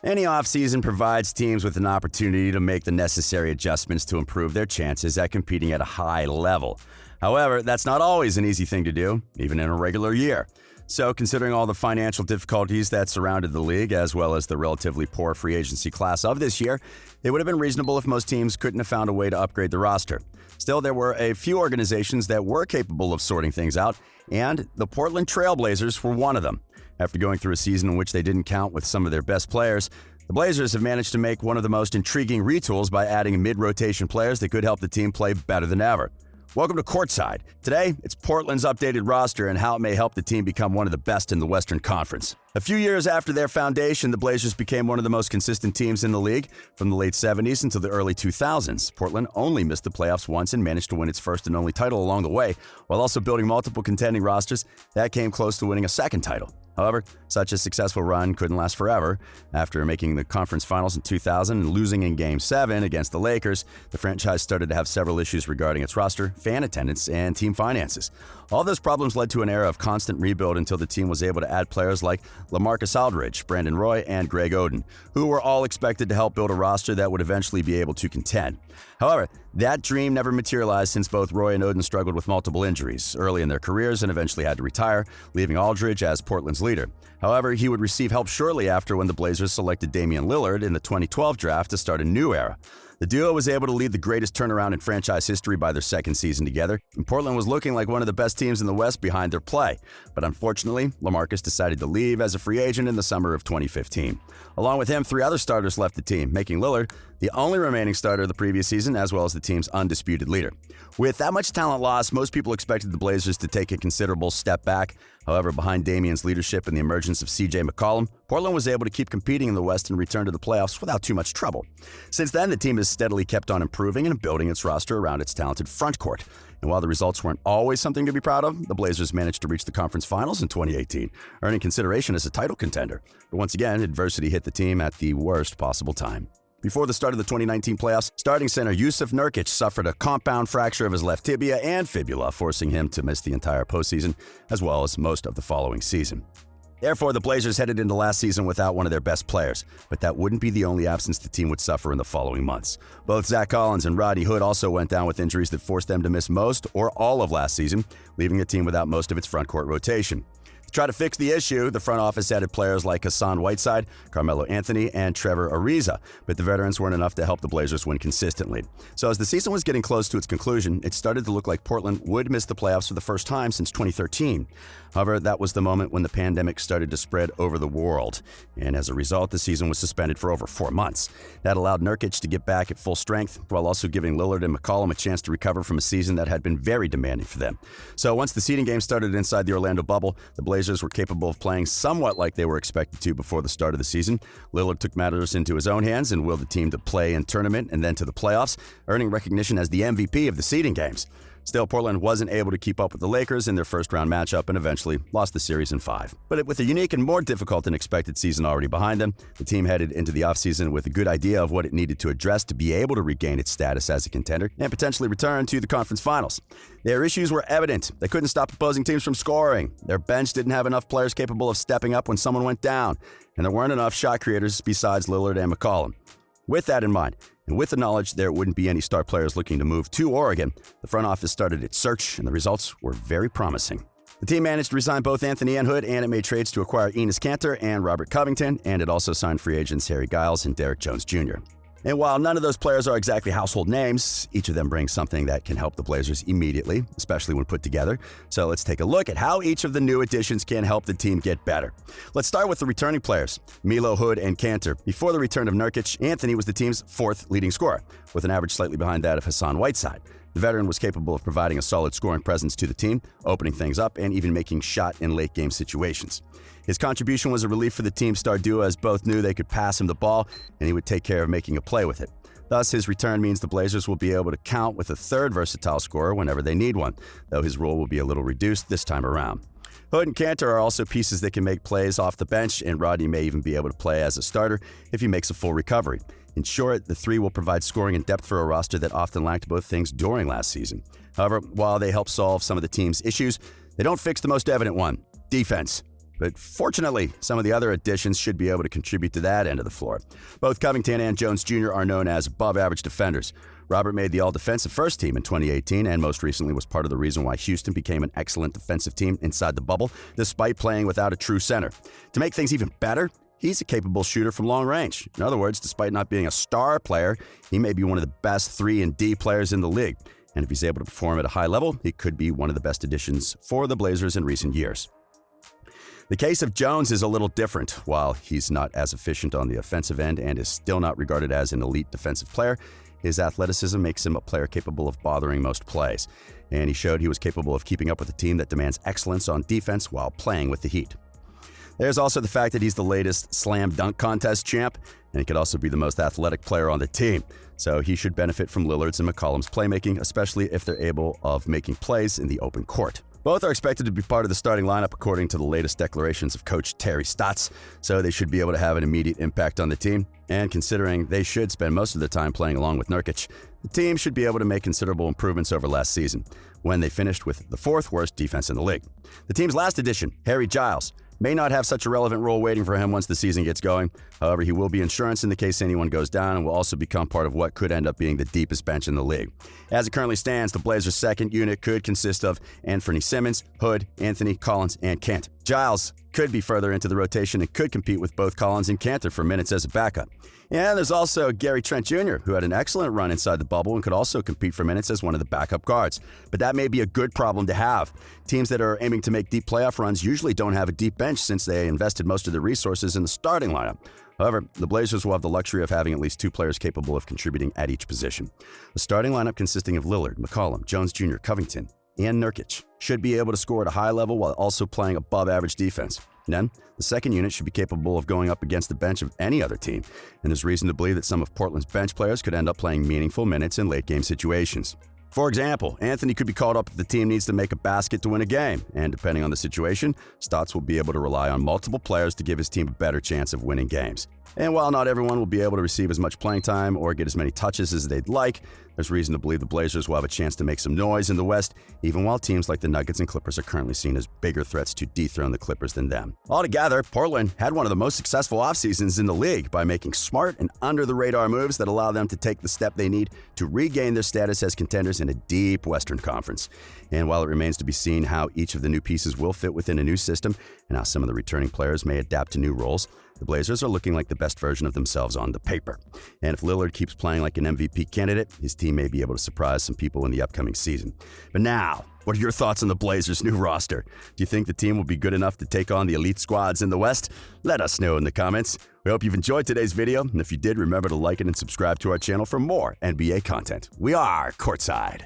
Any offseason provides teams with an opportunity to make the necessary adjustments to improve their chances at competing at a high level. However, that's not always an easy thing to do, even in a regular year. So, considering all the financial difficulties that surrounded the league, as well as the relatively poor free agency class of this year, it would have been reasonable if most teams couldn't have found a way to upgrade the roster. Still, there were a few organizations that were capable of sorting things out, and the Portland Trail Blazers were one of them. After going through a season in which they didn't count with some of their best players, the Blazers have managed to make one of the most intriguing retools by adding mid-rotation players that could help the team play better than ever. Welcome to Courtside. Today, it's Portland's updated roster and how it may help the team become one of the best in the Western Conference. A few years after their foundation, the Blazers became one of the most consistent teams in the league. From the late 70s until the early 2000s, Portland only missed the playoffs once and managed to win its first and only title along the way, while also building multiple contending rosters that came close to winning a second title. However, such a successful run couldn't last forever. After making the conference finals in 2000 and losing in Game 7 against the Lakers, the franchise started to have several issues regarding its roster, fan attendance, and team finances. All those problems led to an era of constant rebuild until the team was able to add players like LaMarcus Aldridge, Brandon Roy, and Greg Oden, who were all expected to help build a roster that would eventually be able to contend. However, that dream never materialized since both Roy and Oden struggled with multiple injuries early in their careers and eventually had to retire, leaving Aldridge as Portland's leader. However, he would receive help shortly after when the Blazers selected Damian Lillard in the 2012 draft to start a new era. The duo was able to lead the greatest turnaround in franchise history by their second season together, and Portland was looking like one of the best teams in the West behind their play. But unfortunately, LaMarcus decided to leave as a free agent in the summer of 2015. Along with him, 3 other starters left the team, making Lillard the only remaining starter of the previous season, as well as the team's undisputed leader. With that much talent lost, most people expected the Blazers to take a considerable step back. However, behind Damian's leadership and the emergence of CJ McCollum, Portland was able to keep competing in the West and return to the playoffs without too much trouble. Since then, the team has steadily kept on improving and building its roster around its talented front court. And while the results weren't always something to be proud of, the Blazers managed to reach the conference finals in 2018, earning consideration as a title contender. But once again, adversity hit the team at the worst possible time. Before the start of the 2019 playoffs, starting center Jusuf Nurkic suffered a compound fracture of his left tibia and fibula, forcing him to miss the entire postseason, as well as most of the following season. Therefore, the Blazers headed into last season without one of their best players, but that wouldn't be the only absence the team would suffer in the following months. Both Zach Collins and Rodney Hood also went down with injuries that forced them to miss most or all of last season, leaving the team without most of its front court rotation. To try to fix the issue, the front office added players like Hassan Whiteside, Carmelo Anthony, and Trevor Ariza, but the veterans weren't enough to help the Blazers win consistently. So as the season was getting close to its conclusion, it started to look like Portland would miss the playoffs for the first time since 2013. However, that was the moment when the pandemic started to spread over the world, and as a result, the season was suspended for over 4 months. That allowed Nurkic to get back at full strength, while also giving Lillard and McCollum a chance to recover from a season that had been very demanding for them. So once the seeding game started inside the Orlando bubble, the Blazers were capable of playing somewhat like they were expected to before the start of the season. Lillard took matters into his own hands and willed the team to play in tournament and then to the playoffs, earning recognition as the MVP of the seeding games. Still, Portland wasn't able to keep up with the Lakers in their first-round matchup and eventually lost the series in 5. But with a unique and more difficult than expected season already behind them, the team headed into the offseason with a good idea of what it needed to address to be able to regain its status as a contender and potentially return to the conference finals. Their issues were evident. They couldn't stop opposing teams from scoring. Their bench didn't have enough players capable of stepping up when someone went down, and there weren't enough shot creators besides Lillard and McCollum. With that in mind, and with the knowledge there wouldn't be any star players looking to move to Oregon, the front office started its search, and the results were very promising. The team managed to resign both Anthony and Hood, and it made trades to acquire Enes Kanter and Robert Covington, and it also signed free agents Harry Giles and Derrick Jones Jr. And while none of those players are exactly household names, each of them brings something that can help the Blazers immediately, especially when put together. So let's take a look at how each of the new additions can help the team get better. Let's start with the returning players, Melo, Hood, and Kanter. Before the return of Nurkic, Anthony was the team's 4th leading scorer, with an average slightly behind that of Hassan Whiteside. The veteran was capable of providing a solid scoring presence to the team, opening things up, and even making shot in late-game situations. His contribution was a relief for the team's star duo, as both knew they could pass him the ball, and he would take care of making a play with it. Thus, his return means the Blazers will be able to count with a third versatile scorer whenever they need one, though his role will be a little reduced this time around. Hood and Kanter are also pieces that can make plays off the bench, and Rodney may even be able to play as a starter if he makes a full recovery. In short, the three will provide scoring and depth for a roster that often lacked both things during last season. However, while they help solve some of the team's issues, they don't fix the most evident one: defense. but fortunately, some of the other additions should be able to contribute to that end of the floor. Both Covington and Jones Jr. are known as above-average defenders. Robert made the All-Defensive First Team in 2018 and most recently was part of the reason why Houston became an excellent defensive team inside the bubble, despite playing without a true center. To make things even better, he's a capable shooter from long range. In other words, despite not being a star player, he may be one of the best 3 and D players in the league. And if he's able to perform at a high level, he could be one of the best additions for the Blazers in recent years. The case of Jones is a little different. While he's not as efficient on the offensive end and is still not regarded as an elite defensive player, his athleticism makes him a player capable of bothering most plays. And he showed he was capable of keeping up with a team that demands excellence on defense while playing with the Heat. There's also the fact that he's the latest slam dunk contest champ, and he could also be the most athletic player on the team. So he should benefit from Lillard's and McCollum's playmaking, especially if they're able of making plays in the open court. Both are expected to be part of the starting lineup according to the latest declarations of Coach Terry Stotts, so they should be able to have an immediate impact on the team. And considering they should spend most of their time playing along with Nurkic, the team should be able to make considerable improvements over last season, when they finished with the 4th worst defense in the league. The team's last addition, Harry Giles, may not have such a relevant role waiting for him once the season gets going. However, he will be insurance in the case anyone goes down and will also become part of what could end up being the deepest bench in the league. As it currently stands, the Blazers' second unit could consist of Anthony Simmons, Hood, Anthony, Collins, and Kent. Giles could be further into the rotation and could compete with both Collins and Kanter for minutes as a backup. And there's also Gary Trent Jr., who had an excellent run inside the bubble and could also compete for minutes as one of the backup guards. But that may be a good problem to have. Teams that are aiming to make deep playoff runs usually don't have a deep bench since they invested most of their resources in the starting lineup. However, the Blazers will have the luxury of having at least 2 players capable of contributing at each position. A starting lineup consisting of Lillard, McCollum, Jones Jr., Covington, and Nurkic should be able to score at a high level while also playing above-average defense. Then, the second unit should be capable of going up against the bench of any other team, and there's reason to believe that some of Portland's bench players could end up playing meaningful minutes in late-game situations. For example, Anthony could be called up if the team needs to make a basket to win a game, and depending on the situation, Stotts will be able to rely on multiple players to give his team a better chance of winning games. And while not everyone will be able to receive as much playing time or get as many touches as they'd like, there's reason to believe the Blazers will have a chance to make some noise in the West, even while teams like the Nuggets and Clippers are currently seen as bigger threats to dethrone the Clippers than them. Altogether, Portland had one of the most successful offseasons in the league by making smart and under-the-radar moves that allow them to take the step they need to regain their status as contenders in a deep Western Conference. And while it remains to be seen how each of the new pieces will fit within a new system and how some of the returning players may adapt to new roles, the Blazers are looking like the best version of themselves on the paper. And if Lillard keeps playing like an MVP candidate, his team may be able to surprise some people in the upcoming season. But now, what are your thoughts on the Blazers' new roster? Do you think the team will be good enough to take on the elite squads in the West? Let us know in the comments. We hope you've enjoyed today's video, and if you did, remember to like it and subscribe to our channel for more NBA content. We are Courtside.